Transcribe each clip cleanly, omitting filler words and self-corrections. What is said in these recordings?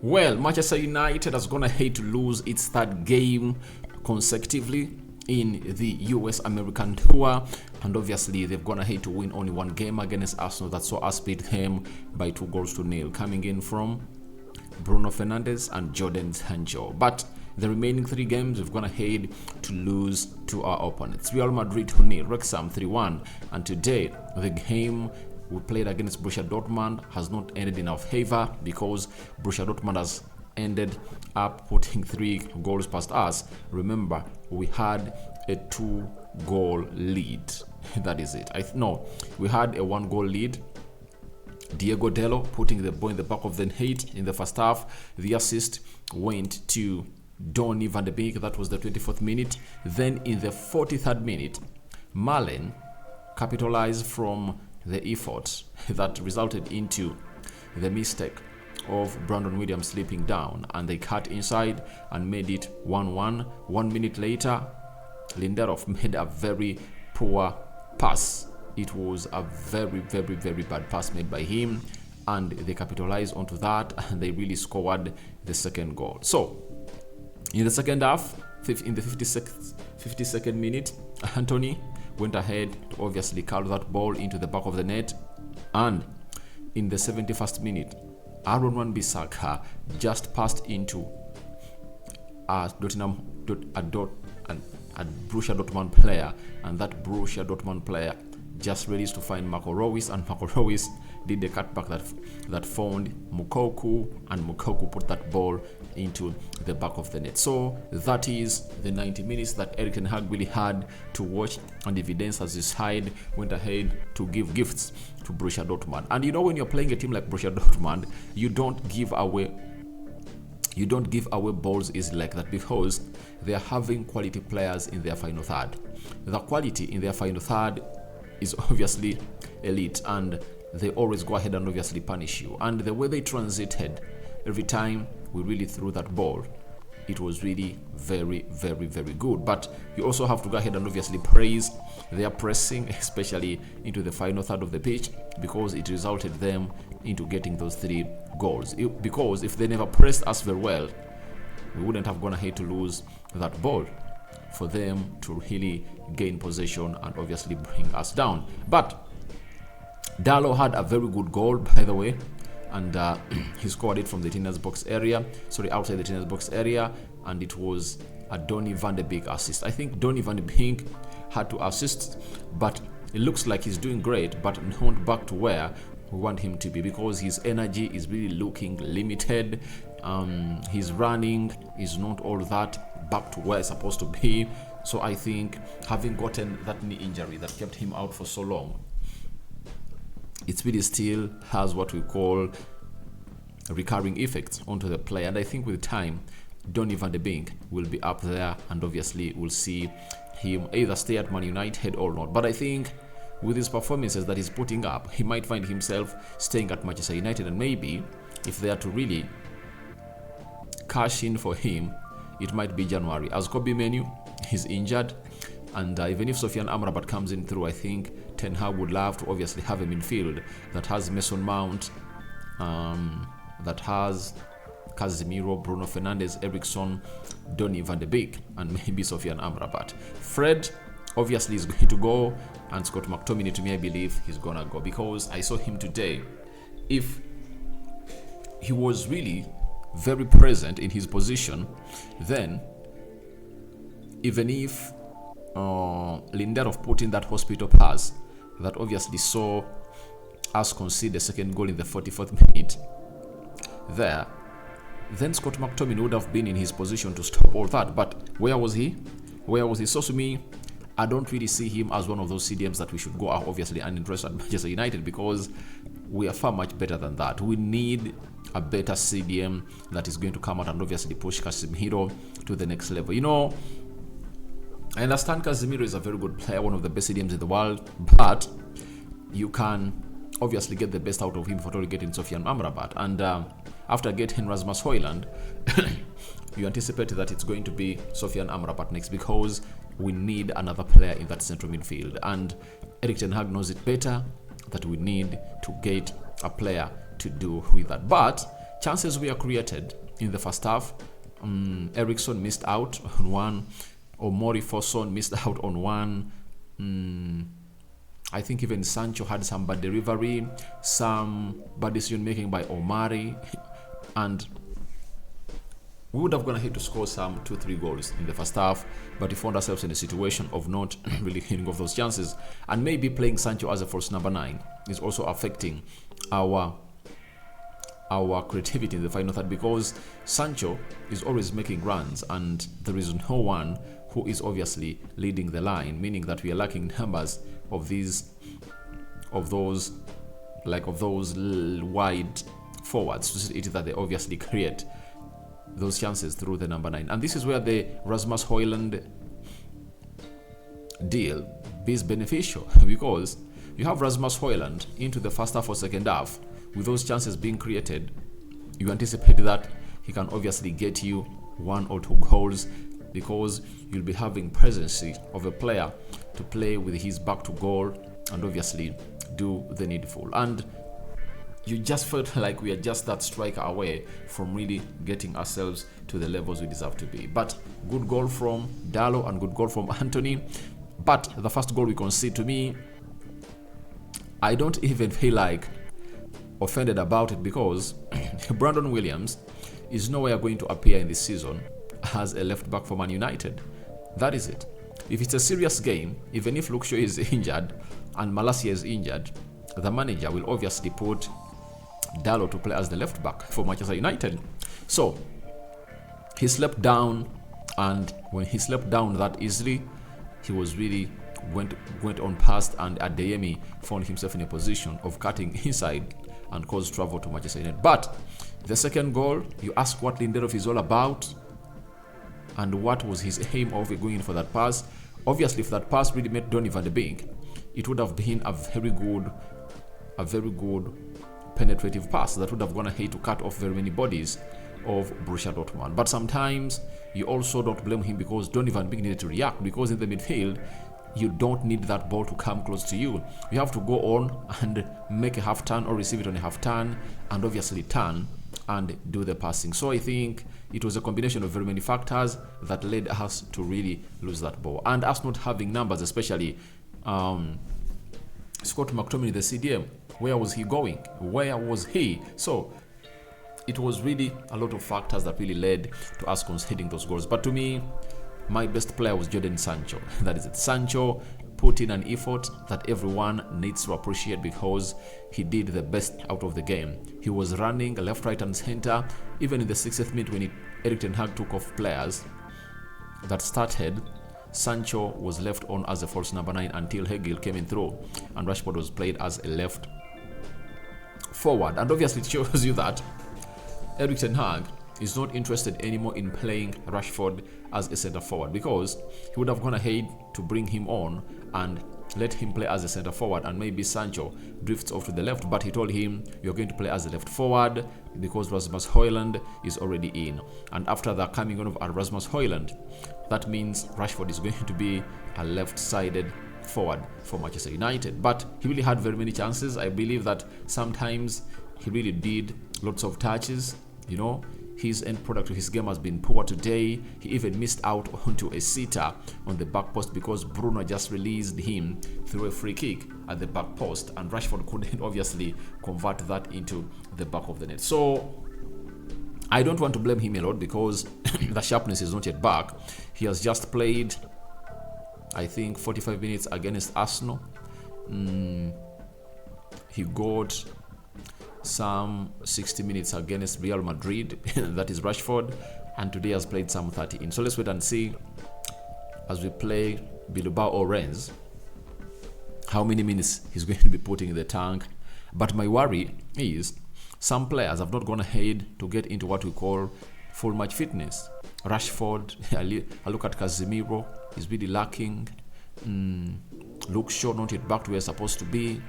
Well, Manchester United has gone ahead to lose its third game consecutively in the US American Tour, and obviously they've gone ahead to win only one game against Arsenal that saw us beat them by 2-0, coming in from Bruno Fernandes and Jordan Sancho. But the remaining 3 games we've gone ahead to lose to our opponents. Real Madrid 2-0, Wrexham 3-1, and today the game we played against Borussia Dortmund has not ended in our favor because Borussia Dortmund has ended up putting 3 goals past us. Remember, we had a 2-goal lead. That is it. We had a 1-goal lead. Diego Dalot putting the ball in the back of the net in the first half. The assist went to Donny van de Beek. That was the 24th minute. Then in the 43rd minute, Malen capitalized from the effort that resulted into the mistake of Brandon Williams slipping down, and they cut inside and made it 1-1. 1 minute later, Lindelof made a very poor pass. It was a very bad pass made by him, and they capitalized onto that, and they really scored the second goal. So in the second half, in the 52nd minute, Antony went ahead to obviously curl that ball into the back of the net, and in the 71st minute, Aaron Wan-Bissaka just passed into a Borussia Dortmund player, and that Borussia Dortmund player just ready to find Marco Reus, and Marco Reus did the cutback that found Moukoko, and Moukoko put that ball into the back of the net. So that is the 90 minutes that Erik ten Hag really had to watch, and evidence as his side went ahead to give gifts to Borussia Dortmund. And you know, when you're playing a team like Borussia Dortmund, you don't give away balls easily like that, because they are having quality players in their final third. The quality in their final third is obviously elite, and they always go ahead and obviously punish you. And the way they transited every time we really threw that ball, it was really very good. But you also have to go ahead and obviously praise their pressing, especially into the final third of the pitch, because it resulted them into getting those 3 goals. Because if they never pressed us very well, we wouldn't have gone ahead to lose that ball for them to really gain possession and obviously bring us down. But Dalot had a very good goal, by the way, and he scored it from the outside the Tina's box area, and it was a Donny van de Beek assist. I think Donny van de Beek had to assist, but it looks like he's doing great, but not back to where we want him to be, because his energy is really looking limited. His running is not all that back to where it's supposed to be. So I think, having gotten that knee injury that kept him out for so long, it really still has what we call recurring effects onto the player. And I think with time, Donny van de Beek will be up there, and obviously we'll see him either stay at Man United or not. But I think with his performances that he's putting up, he might find himself staying at Manchester United, and maybe if they are to really cash in for him, it might be January, as Kobe Menu is injured. And even if Sofiane Amrabat comes in through, I think Ten Hag would love to obviously have a midfield that has Mason Mount, that has Casemiro, Bruno Fernandes, Eriksen, Donny van de Beek, and maybe Sofiane Amrabat. Fred obviously is going to go, and Scott McTominay, to me, I believe he's gonna go, because I saw him today. If he was really very present in his position, then even if Lindelof put in that hospital pass that obviously saw us concede the second goal in the 44th minute there, then Scott McTominay would have been in his position to stop all that. But where was he? So to me, I don't really see him as one of those CDMs that we should go out obviously and interest at Manchester United, because we are far much better than that. We need a better CDM that is going to come out and obviously push Casemiro to the next level. You know, I understand Casemiro is a very good player, one of the best CDMs in the world, but you can obviously get the best out of him for totally getting Sofiane Amrabat. And after getting Rasmus Højlund, you anticipate that it's going to be Sofiane Amrabat next, because we need another player in that central midfield. And Erik ten Hag knows it better that we need to get a player to do with that. But chances were created in the first half. Eriksson missed out on one. Omori Foson missed out on one. I think even Sancho had some bad delivery, some bad decision making by Omari, and we would have gone ahead to score some 2-3 goals in the first half, but we found ourselves in a situation of not really hitting off those chances. And maybe playing Sancho as a false number 9 is also affecting our creativity in the final third, because Sancho is always making runs and there is no one who is obviously leading the line, meaning that we are lacking numbers of those wide forwards to see that they obviously create those chances through the number 9. And this is where the Rasmus Højlund deal is beneficial, because you have Rasmus Højlund into the first half or second half with those chances being created. You anticipate that he can obviously get you 1 or 2 goals, because you'll be having presence of a player to play with his back to goal and obviously do the needful. And you just felt like we are just that striker away from really getting ourselves to the levels we deserve to be. But good goal from Dalot and good goal from Antony. But the first goal we concede, to me, I don't even feel like offended about it, because Brandon Williams is nowhere going to appear in this season as a left back for Man United. That is it. If it's a serious game, even if Luke Shaw is injured and Malacia is injured, the manager will obviously put Dalot to play as the left back for Manchester United. So he slept down, and when he slept down that easily, he was really went on past, and Adeyemi found himself in a position of cutting inside and caused trouble to Manchester United. But the second goal, you ask what Lindelof is all about and what was his aim of going in for that pass. Obviously, if that pass really met Donny van de Beek, it would have been a very good penetrative pass that would have gone ahead to cut off very many bodies of Borussia Dortmund. But sometimes you also don't blame him, because Donny van de Beek needed to react, because in the midfield you don't need that ball to come close to you. You have to go on and make a half turn or receive it on a half turn and obviously turn and do the passing. So I think it was a combination of very many factors that led us to really lose that ball. And us not having numbers, especially Scott McTominay, the CDM, where was he going? Where was he? So it was really a lot of factors that really led to us conceding those goals. But to me, my best player was Jadon Sancho. That is it. Sancho put in an effort that everyone needs to appreciate, because he did the best out of the game. He was running left, right, and center. Even in the 60th minute, when Erik ten Hag took off players that started, Sancho was left on as a false number 9 until Hegel came in through, and Rashford was played as a left forward. And obviously, it shows you that Erik ten Hag is not interested anymore in playing Rashford as a centre forward, because he would have gone ahead to bring him on and let him play as a centre forward, and maybe Sancho drifts off to the left. But he told him, you're going to play as a left forward because Rasmus Højlund is already in. And after the coming on of Rasmus Højlund, that means Rashford is going to be a left-sided forward for Manchester United. But he really had very many chances. I believe that sometimes he really did lots of touches, you know. His end product of his game has been poor today. He even missed out onto a sitter on the back post, because Bruno just released him through a free kick at the back post, and Rashford couldn't obviously convert that into the back of the net. So I don't want to blame him a lot, because the sharpness is not yet back. He has just played, I think, 45 minutes against Arsenal. He got some 60 minutes against Real Madrid, that is Rashford, and today has played some 30 in. So let's wait and see as we play Bilbao or Rennes how many minutes he's going to be putting in the tank. But my worry is some players have not gone ahead to get into what we call full match fitness. Rashford, I look at Casemiro, he's really lacking. Luke Shaw not yet back to where he's supposed to be.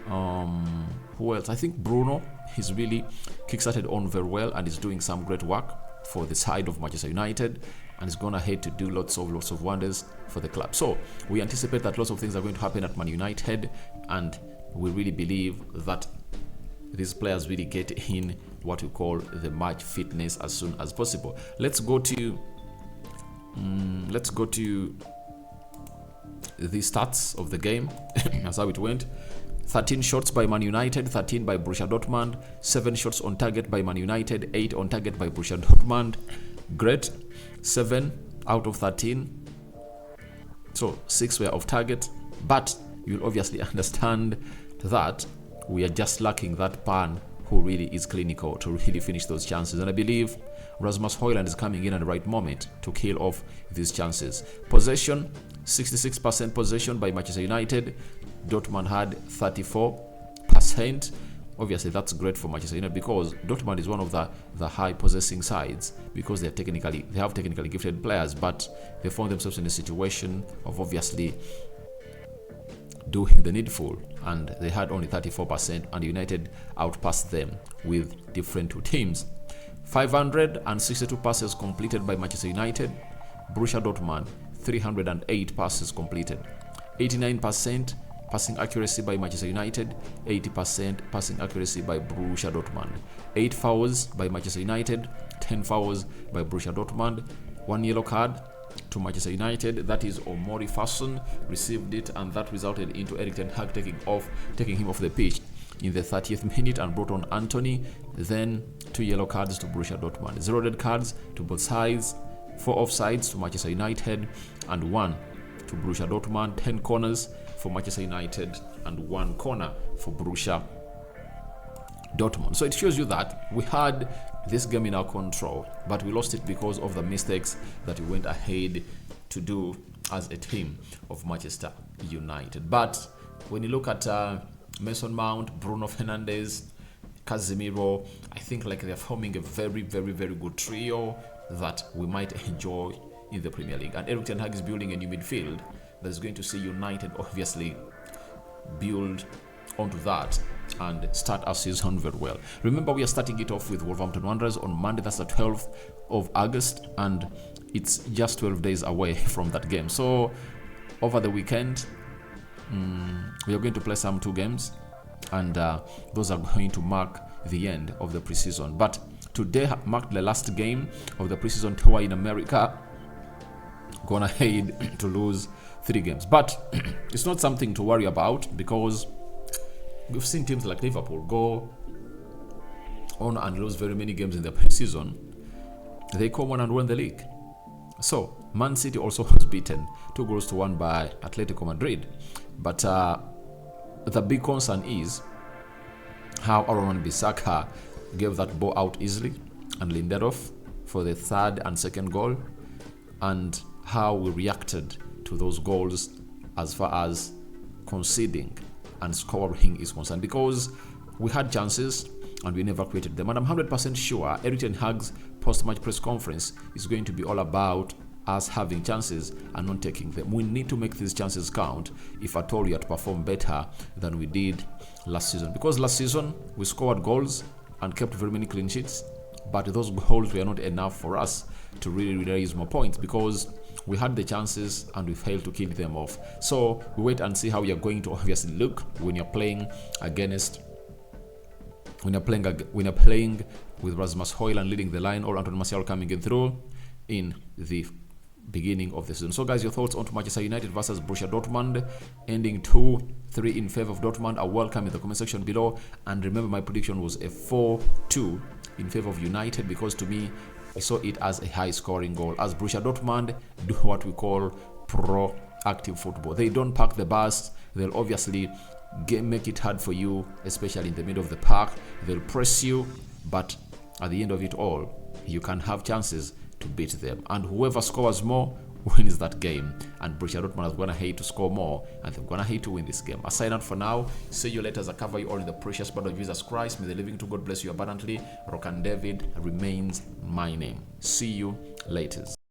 Who else? I think Bruno, he's really kickstarted on very well and is doing some great work for the side of Manchester United, and is going ahead to do lots of wonders for the club. So we anticipate that lots of things are going to happen at Man United, and we really believe that these players really get in what we call the match fitness as soon as possible. Let's go to the stats of the game. That's how it went. 13 shots by Man United, 13 by Borussia Dortmund, 7 shots on target by Man United, 8 on target by Borussia Dortmund. Great. 7 out of 13. So 6 were off target, but you'll obviously understand that we are just lacking that pan who really is clinical to really finish those chances. And I believe Rasmus Højlund is coming in at the right moment to kill off these chances. Possession, 66% possession by Manchester United. Dortmund had 34%. Obviously, that's great for Manchester United because Dortmund is one of the high possessing sides because they have technically gifted players, but they found themselves in a situation of obviously doing the needful, and they had only 34%, and United outpassed them with different two teams. 562 passes completed by Manchester United. Borussia Dortmund, 308 passes completed. 89% passing accuracy by Manchester United, 80% passing accuracy by Borussia Dortmund. 8 fouls by Manchester United, 10 fouls by Borussia Dortmund. 1 yellow card to Manchester United, that is Omori Fason received it, and that resulted into Erik ten Hag taking him off the pitch in the 30th minute and brought on Antony. Then 2 yellow cards to Borussia Dortmund, 0 red cards to both sides, 4 offsides to Manchester United and 1 to Borussia Dortmund, 10 corners for Manchester United and 1 corner for Borussia Dortmund. So it shows you that we had this game in our control, but we lost it because of the mistakes that we went ahead to do as a team of Manchester United. But when you look at Mason Mount, Bruno Fernandes, Casemiro, I think like they're forming a very, very, very good trio that we might enjoy in the Premier League. And Erik ten Hag is building a new midfield that's going to see United obviously build onto that and start our season very well. Remember, we are starting it off with Wolverhampton Wanderers on Monday. That's the 12th of August, and it's just 12 days away from that game. So over the weekend, we are going to play some 2 games, and those are going to mark the end of the preseason. But today marked the last game of the preseason tour in America. Gone ahead to lose 3 games, but it's not something to worry about because we've seen teams like Liverpool go on and lose very many games in the preseason. They come on and win the league. So Man City also was beaten 2-1 by Atletico Madrid. But the big concern is how Aaron Wan-Bissaka gave that ball out easily and Lindelof for the 3rd and 2nd goal, and how we reacted to those goals as far as conceding and scoring is concerned, because we had chances and we never created them. And I'm 100% sure Erik ten Hag's post-match press conference is going to be all about us having chances and not taking them. We need to make these chances count if at all we are to perform better than we did last season, because last season we scored goals and kept very many clean sheets, but those goals were not enough for us to really raise more points because we had the chances and we failed to kill them off. So we wait and see how we are going to obviously look when you're playing with Rasmus Højlund leading the line or Anthony Martial coming in through in the beginning of the season. So guys, your thoughts on Manchester United versus Borussia Dortmund, ending 2-3 in favor of Dortmund, are welcome in the comment section below. And remember, my prediction was a 4-2 in favor of United, because to me I saw it as a high scoring goal, as Borussia Dortmund do what we call proactive football. They don't park the bus. They'll obviously make it hard for you, especially in the middle of the park. They'll press you, but at the end of it all, you can have chances to beat them, and whoever scores more wins that game. And Borussia Dortmund has gone ahead to score more, and they're gone ahead to win this game. I sign out for now. See you later as I cover you all in the precious blood of Jesus Christ. May the living to God bless you abundantly. Rock and David remains my name. See you later.